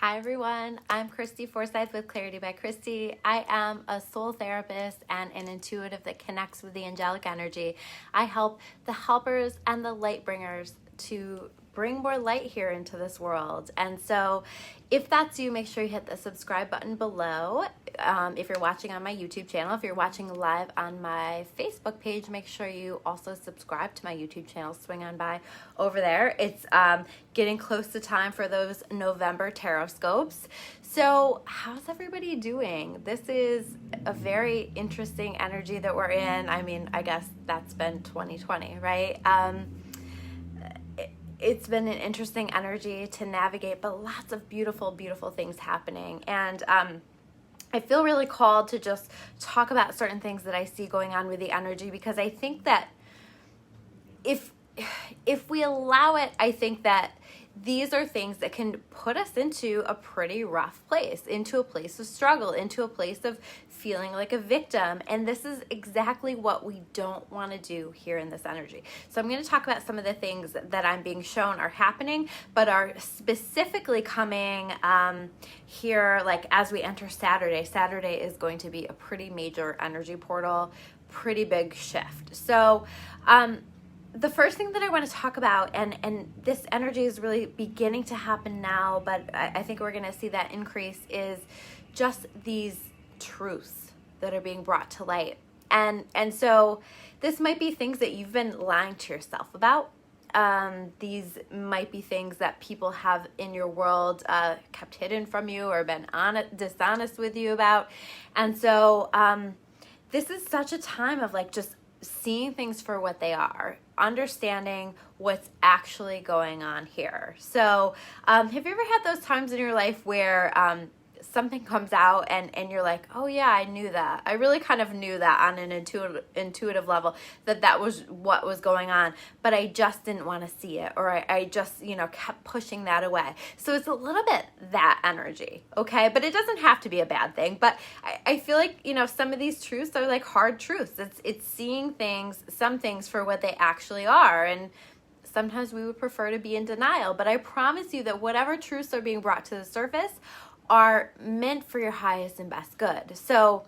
Hi everyone, I'm Christy Forsyth with Clarity by Christy. I am a soul therapist and an intuitive that connects with the angelic energy. I help the helpers and the light bringers to bring more light here into this world. And so if that's you, make sure you hit the subscribe button below. If you're watching on my YouTube channel, if you're watching live on my Facebook page, make sure you also subscribe to my YouTube channel. Swing on by over there. It's getting close to time for those November tarot scopes. So how's everybody doing? This is a very interesting energy that we're in. I mean, I guess that's been 2020, right? It's been an interesting energy to navigate, but lots of beautiful, beautiful things happening. And I feel really called to just talk about certain things that I see going on with the energy, because I think that if we allow it, I think that these are things that can put us into a pretty rough place, into a place of struggle, into a place of feeling like a victim. And this is exactly what we don't want to do here in this energy. So I'm going to talk about some of the things that I'm being shown are happening, but are specifically coming here, like as we enter Saturday. Saturday is going to be a pretty major energy portal, pretty big shift. So, the first thing that I want to talk about, and this energy is really beginning to happen now, but I think we're going to see that increase, is just these truths that are being brought to light. And so this might be things that you've been lying to yourself about. These might be things that people have in your world kept hidden from you or been dishonest with you about. And so this is such a time of like just seeing things for what they are, understanding what's actually going on here. So have you ever had those times in your life where something comes out and you're like, oh yeah, I knew that. I really kind of knew that on an intuitive level, that was what was going on, but I just didn't want to see it, or I just, kept pushing that away. So it's a little bit that energy, okay? But it doesn't have to be a bad thing. But I feel like, some of these truths are like hard truths. It's seeing things, some things for what they actually are. And sometimes we would prefer to be in denial, but I promise you that whatever truths are being brought to the surface are meant for your highest and best good. So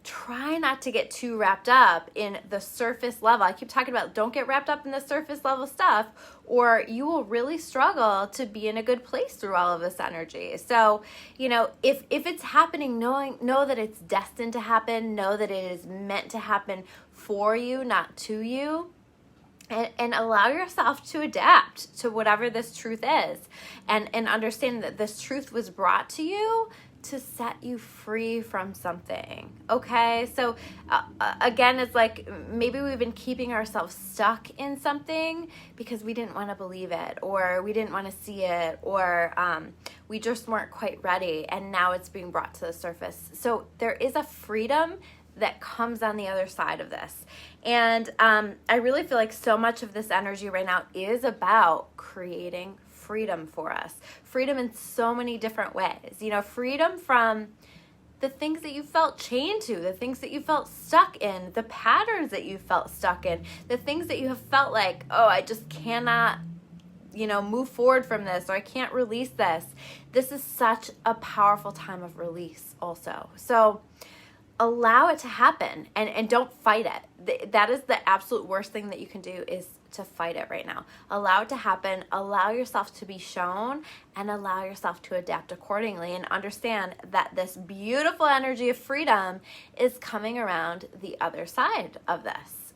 try not to get too wrapped up in the surface level. I keep talking about don't get wrapped up in the surface level stuff, or you will really struggle to be in a good place through all of this energy. So, if it's happening, know that it's destined to happen. Know that it is meant to happen for you, not to you. And allow yourself to adapt to whatever this truth is, and understand that this truth was brought to you to set you free from something. Okay, so again, it's like maybe we've been keeping ourselves stuck in something because we didn't want to believe it, or we didn't want to see it, or we just weren't quite ready, and now it's being brought to the surface. So there is a freedom that comes on the other side of this. And I really feel like so much of this energy right now is about creating freedom for us. Freedom in so many different ways. Freedom from the things that you felt chained to, the things that you felt stuck in, the patterns that you felt stuck in, the things that you have felt like, oh, I just cannot move forward from this, or I can't release this. This is such a powerful time of release also. So allow it to happen, and don't fight it. That is the absolute worst thing that you can do, is to fight it right now. Allow it to happen, allow yourself to be shown, and allow yourself to adapt accordingly, and understand that this beautiful energy of freedom is coming around the other side of this.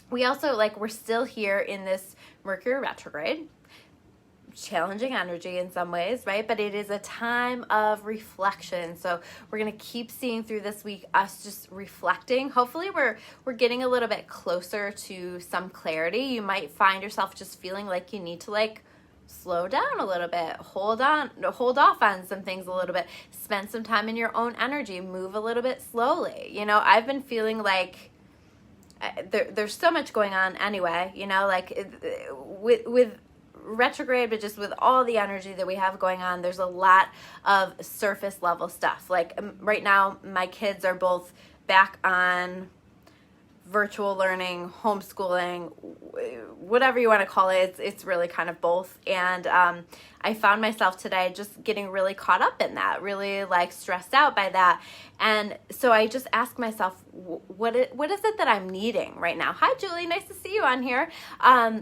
We also, we're still here in this Mercury retrograde, challenging energy in some ways, right? But it is a time of reflection. So we're going to keep seeing through this week us just reflecting. Hopefully we're getting a little bit closer to some clarity. You might find yourself just feeling like you need to slow down a little bit, hold off on some things a little bit, spend some time in your own energy, move a little bit slowly. I've been feeling like there's so much going on anyway, with retrograde, but just with all the energy that we have going on, there's a lot of surface level stuff. Right now, my kids are both back on virtual learning, homeschooling, whatever you want to call it. It's really kind of both. And I found myself today just getting really caught up in that, really like stressed out by that. And so I just asked myself, what is it that I'm needing right now? Hi, Julie. Nice to see you on here.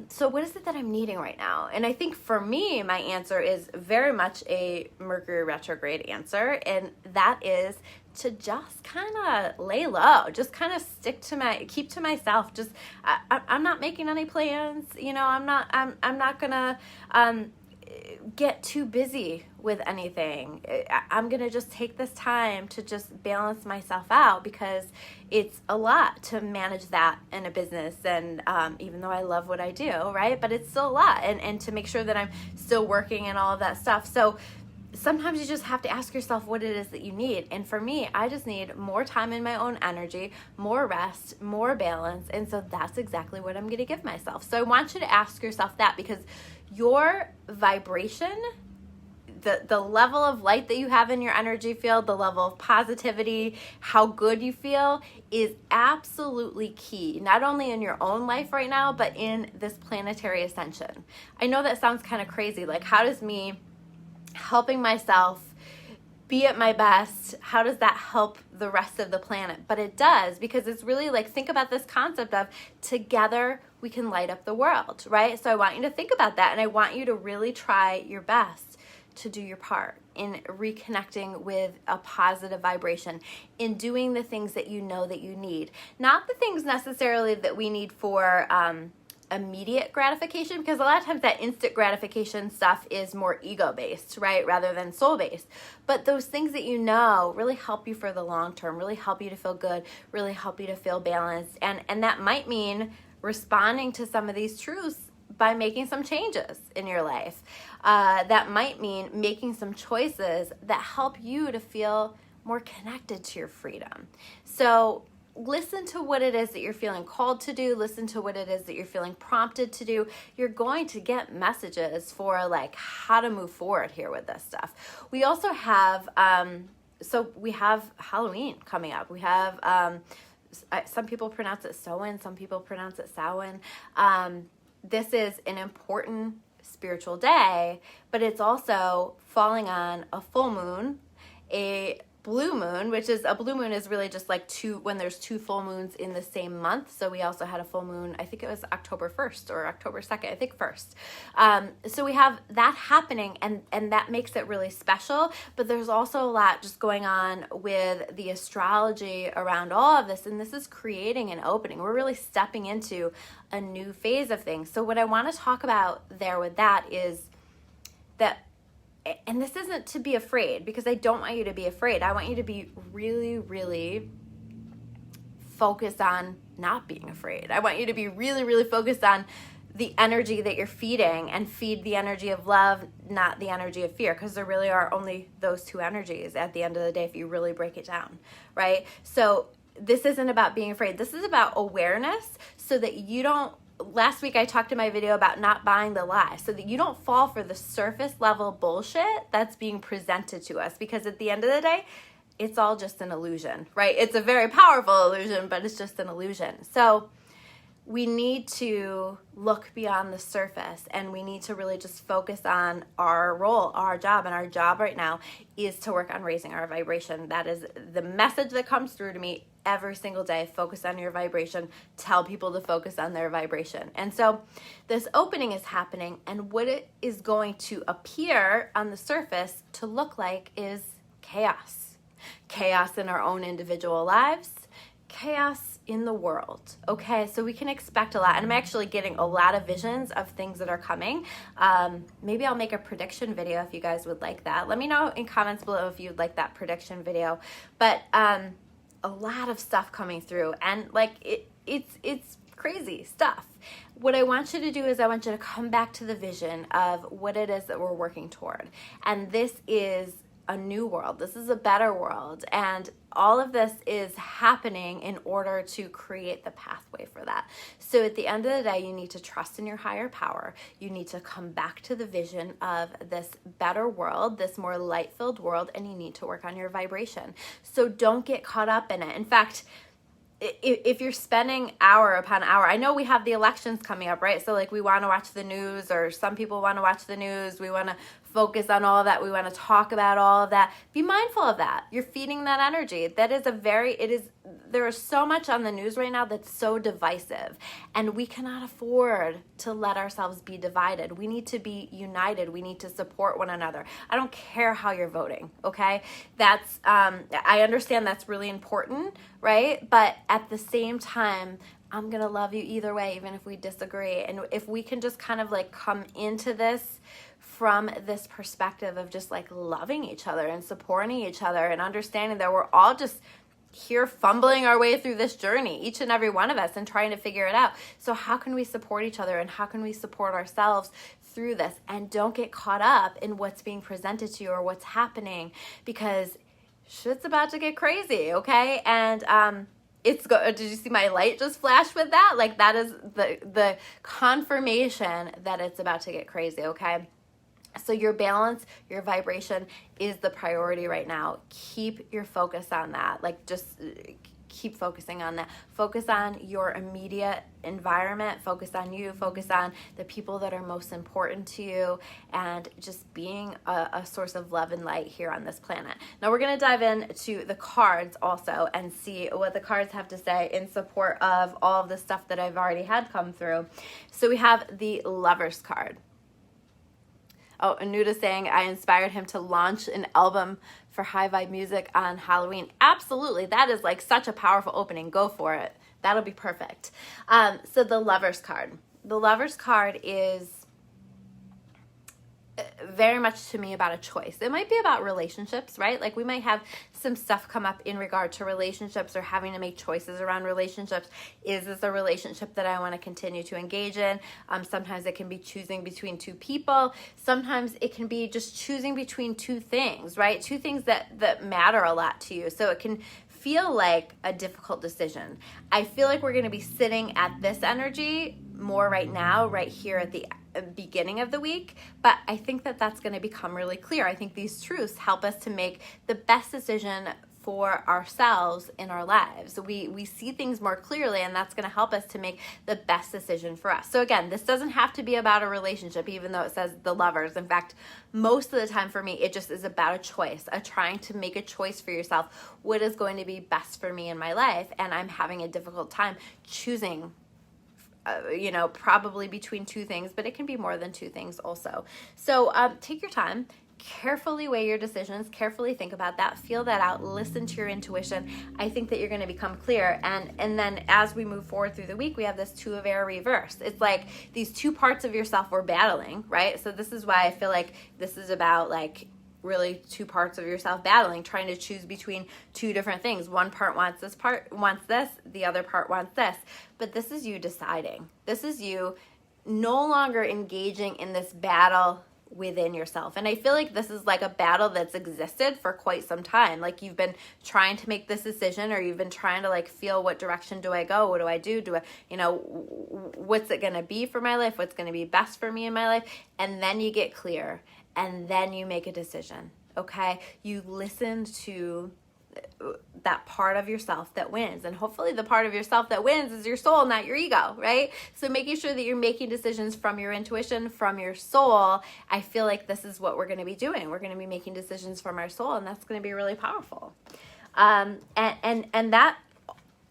So what is it that I'm needing right now? And I think for me, my answer is very much a Mercury retrograde answer. And that is to just kind of lay low, just kind of keep to myself. Just, I'm not making any plans. You know, I'm not gonna, get too busy with anything. I'm gonna just take this time to just balance myself out, because it's a lot to manage that in a business. And even though I love what I do, right, but it's still a lot, and to make sure that I'm still working and all of that stuff. So sometimes you just have to ask yourself what it is that you need. And for me, I just need more time in my own energy, more rest, more balance. And so that's exactly what I'm going to give myself. So I want you to ask yourself that, because your vibration, the level of light that you have in your energy field, the level of positivity, how good you feel, is absolutely key, not only in your own life right now, but in this planetary ascension. I know that sounds kind of crazy. Like, how does me helping myself be at my best, how does that help the rest of the planet? But it does, because it's really like, think about this concept of together we can light up the world, right? So I want you to think about that, and I want you to really try your best to do your part in reconnecting with a positive vibration, in doing the things that you know that you need. Not the things necessarily that we need for immediate gratification, because a lot of times that instant gratification stuff is more ego-based, right, rather than soul-based. But those things that you know really help you for the long term, really help you to feel good, really help you to feel balanced. And that might mean responding to some of these truths by making some changes in your life. That might mean making some choices that help you to feel more connected to your freedom. So listen to what it is that you're feeling called to do. Listen to what it is that you're feeling prompted to do. You're going to get messages for like how to move forward here with this stuff. We also have, so we have Halloween coming up. We have, some people pronounce it Samhain, some people pronounce it Samhain. This is an important spiritual day, but it's also falling on a full moon, a blue moon, which is a blue moon is really just like when there's two full moons in the same month. So we also had a full moon, I think it was October 1st or October 2nd, I think 1st. So we have that happening, and that makes it really special. But there's also a lot just going on with the astrology around all of this, and this is creating an opening. We're really stepping into a new phase of things. So what I want to talk about there with that is that, and this isn't to be afraid, because I don't want you to be afraid. I want you to be really, really focused on not being afraid. I want you to be really, really focused on the energy that you're feeding, and feed the energy of love, not the energy of fear, because there really are only those two energies at the end of the day if you really break it down, right? So this isn't about being afraid. This is about awareness, so that you don't. Last week I talked in my video about not buying the lie, so that you don't fall for the surface level bullshit that's being presented to us, because at the end of the day, it's all just an illusion, right? It's a very powerful illusion, but it's just an illusion. So we need to look beyond the surface, and we need to really just focus on our role, our job. And our job right now is to work on raising our vibration. That is the message that comes through to me every single day. Focus on your vibration. Tell people to focus on their vibration. And so this opening is happening, and what it is going to appear on the surface to look like is chaos. Chaos in our own individual lives, chaos in the world. Okay, so we can expect a lot, and I'm actually getting a lot of visions of things that are coming. Maybe I'll make a prediction video if you guys would like that. Let me know in comments below if you'd like that prediction video. But a lot of stuff coming through, and like it's crazy stuff. What I want you to do is I want you to come back to the vision of what it is that we're working toward, and this is a new world. This is a better world, and all of this is happening in order to create the pathway for that. So at the end of the day, you need to trust in your higher power. You need to come back to the vision of this better world, this more light-filled world, and you need to work on your vibration. So don't get caught up in it. In fact, if you're spending hour upon hour, I know we have the elections coming up, right? So like we want to watch the news, or some people want to watch the news. We want to focus on all of that. We want to talk about all of that. Be mindful of that. You're feeding that energy. That is there is so much on the news right now that's so divisive, and we cannot afford to let ourselves be divided. We need to be united. We need to support one another. I don't care how you're voting, okay? That's, I understand that's really important, right? But at the same time, I'm going to love you either way, even if we disagree. And if we can just kind of like come into this from this perspective of just like loving each other and supporting each other and understanding that we're all just here fumbling our way through this journey, each and every one of us, and trying to figure it out. So how can we support each other, and how can we support ourselves through this? And don't get caught up in what's being presented to you or what's happening, because shit's about to get crazy, okay? And did you see my light just flash with that? Like, that is the confirmation that it's about to get crazy, okay? So your balance, your vibration is the priority right now. Keep your focus on that. Like, just keep focusing on that. Focus on your immediate environment. Focus on you. Focus on the people that are most important to you, and just being a source of love and light here on this planet. Now we're going to dive into the cards also and see what the cards have to say in support of all of the stuff that I've already had come through. So we have the Lovers card. Oh, Anuda saying, I inspired him to launch an album for high vibe music on Halloween. Absolutely. That is like such a powerful opening. Go for it. That'll be perfect. So the Lovers card. The Lovers card is very much to me about a choice. It might be about relationships, right? Like we might have some stuff come up in regard to relationships, or having to make choices around relationships. Is this a relationship that I want to continue to engage in? Sometimes it can be choosing between two people. Sometimes it can be just choosing between two things, right? Two things that matter a lot to you. So it can feel like a difficult decision. I feel like we're going to be sitting at this energy more right now, right here at the beginning of the week, but I think that that's going to become really clear. I think these truths help us to make the best decision for ourselves in our lives. We see things more clearly, and that's going to help us to make the best decision for us. So again, this doesn't have to be about a relationship, even though it says the lovers. In fact, most of the time for me, it just is about a choice, trying to make a choice for yourself. What is going to be best for me in my life? And I'm having a difficult time choosing probably between two things, but it can be more than two things also. So take your time, carefully weigh your decisions, carefully think about that, feel that out, listen to your intuition. I think that you're going to become clear. And then as we move forward through the week, we have this Two of Air reverse. It's like these two parts of yourself were battling, right? So this is why I feel like this is about like really two parts of yourself battling, trying to choose between two different things. One part wants this, the other part wants this. But this is you deciding. This is you no longer engaging in this battle within yourself. And I feel like this is like a battle that's existed for quite some time. Like you've been trying to make this decision, or you've been trying to like feel, what direction do I go? What do I do? What's it going to be for my life? What's going to be best for me in my life? And then you get clear. And then you make a decision, okay? You listen to that part of yourself that wins. And hopefully the part of yourself that wins is your soul, not your ego, right? So making sure that you're making decisions from your intuition, from your soul. I feel like this is what we're going to be doing. We're going to be making decisions from our soul, and that's going to be really powerful. And that,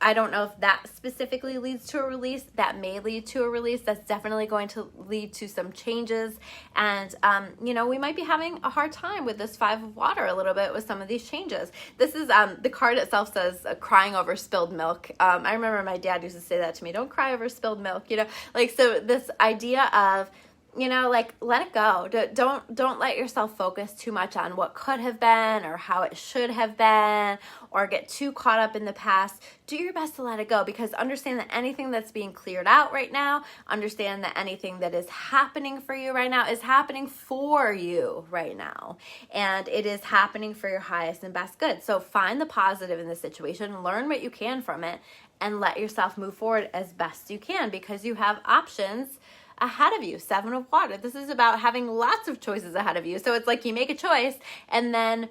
I don't know if that specifically leads to a release. That may lead to a release. That's definitely going to lead to some changes. And, we might be having a hard time with this Five of Water a little bit with some of these changes. This is, the card itself says crying over spilled milk. I remember my dad used to say that to me, don't cry over spilled milk, so this idea of, let it go. Don't let yourself focus too much on what could have been or how it should have been, or get too caught up in the past. Do your best to let it go, because understand that anything that's being cleared out right now, understand that anything that is happening for you right now is happening for you right now. And it is happening for your highest and best good. So find the positive in the situation, learn what you can from it, and let yourself move forward as best you can, because you have options ahead of you. Seven of Water. This is about having lots of choices ahead of you. So it's like you make a choice, and then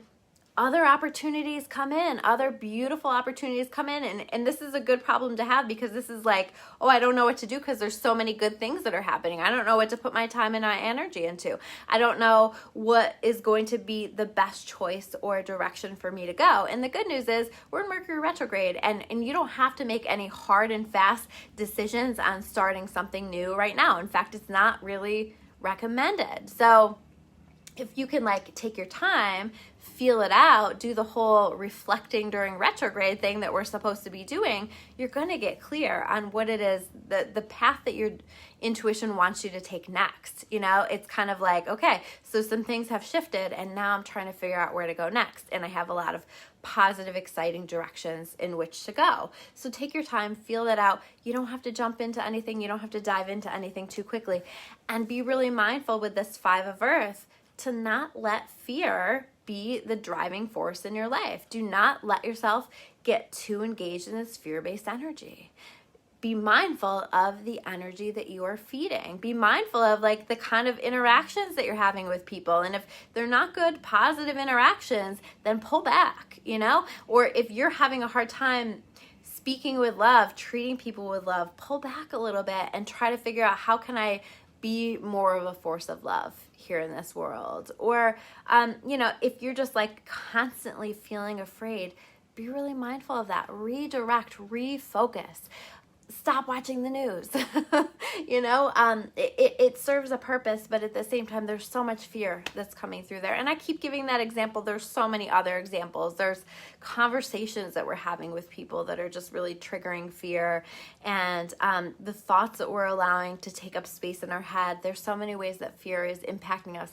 other opportunities come in, other beautiful opportunities come in. And this is a good problem to have, because this is like, oh, I don't know what to do because there's so many good things that are happening. I don't know what to put my time and my energy into. I don't know what is going to be the best choice or direction for me to go. And the good news is we're in Mercury retrograde, and you don't have to make any hard and fast decisions on starting something new right now. In fact, it's not really recommended. So if you can like take your time, feel it out, do the whole reflecting during retrograde thing that we're supposed to be doing, you're going to get clear on what it is, the path that your intuition wants you to take next. You know, it's kind of like, okay, so some things have shifted and now I'm trying to figure out where to go next. And I have a lot of positive, exciting directions in which to go. So take your time, feel that out. You don't have to jump into anything. You don't have to dive into anything too quickly. And be really mindful with this 5 of Earth to not let fear be the driving force in your life. Do not let yourself get too engaged in this fear-based energy. Be mindful of the energy that you are feeding. Be mindful of like the kind of interactions that you're having with people. And if they're not good, positive interactions, then pull back, you know? Or if you're having a hard time speaking with love, treating people with love, pull back a little bit and try to figure out, how can I be more of a force of love here in this world? Or, you know, if you're just like constantly feeling afraid, be really mindful of that. Redirect, refocus. Stop watching the news. You know, it serves a purpose, but at the same time, there's so much fear that's coming through there. And I keep giving that example. There's so many other examples. There's conversations that we're having with people that are just really triggering fear, and the thoughts that we're allowing to take up space in our head. There's so many ways that fear is impacting us.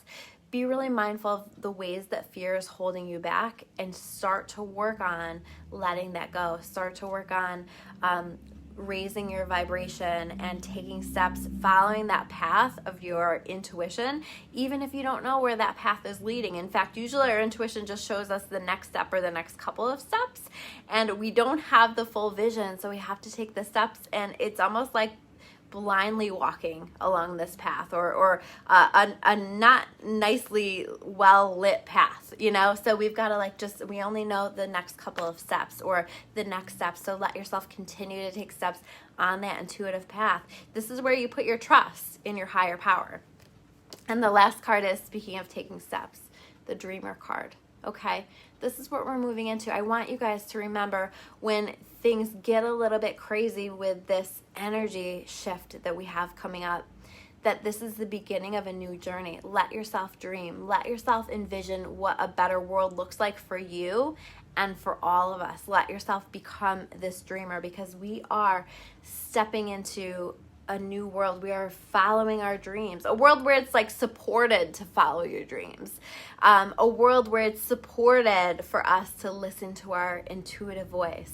Be really mindful of the ways that fear is holding you back, and start to work on letting that go. Start to work on raising your vibration and taking steps, following that path of your intuition, even if you don't know where that path is leading. In fact, usually our intuition just shows us the next step or the next couple of steps, and we don't have the full vision, so we have to take the steps, and it's almost like blindly walking along this path, or a not nicely well lit path, you know? So we've got to like we only know the next couple of steps or the next steps. So let yourself continue to take steps on that intuitive path. This is where you put your trust in your higher power. And the last card is, speaking of taking steps, the Dreamer card. Okay, this is what we're moving into. I want you guys to remember, when things get a little bit crazy with this energy shift that we have coming up, that this is the beginning of a new journey. Let yourself dream. Let yourself envision what a better world looks like for you and for all of us. Let yourself become this dreamer, because we are stepping into a new world. We are following our dreams, a world where it's like supported to follow your dreams, a world where it's supported for us to listen to our intuitive voice.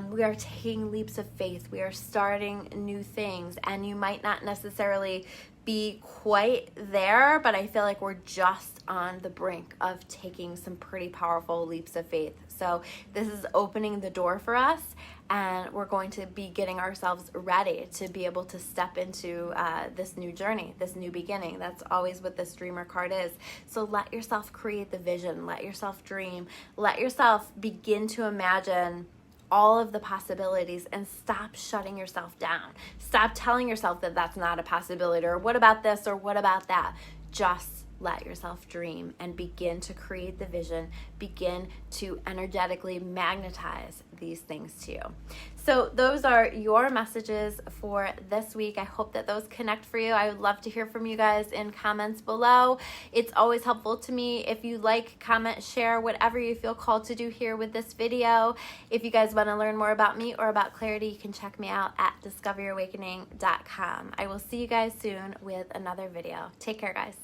We are taking leaps of faith. We are starting new things, and you might not necessarily be quite there, but I feel like we're just on the brink of taking some pretty powerful leaps of faith. So this is opening the door for us, and we're going to be getting ourselves ready to be able to step into this new journey, this new beginning. That's always what this Dreamer card is. So let yourself create the vision. Let yourself dream. Let yourself begin to imagine all of the possibilities, and stop shutting yourself down. Stop telling yourself that that's not a possibility, or what about this, or what about that. Just let yourself dream and begin to create the vision. Begin to energetically magnetize these things to you. So those are your messages for this week. I hope that those connect for you. I would love to hear from you guys in comments below. It's always helpful to me if you like, comment, share, whatever you feel called to do here with this video. If you guys want to learn more about me or about clarity, you can check me out at discoveryourawakening.com. I will see you guys soon with another video. Take care, guys.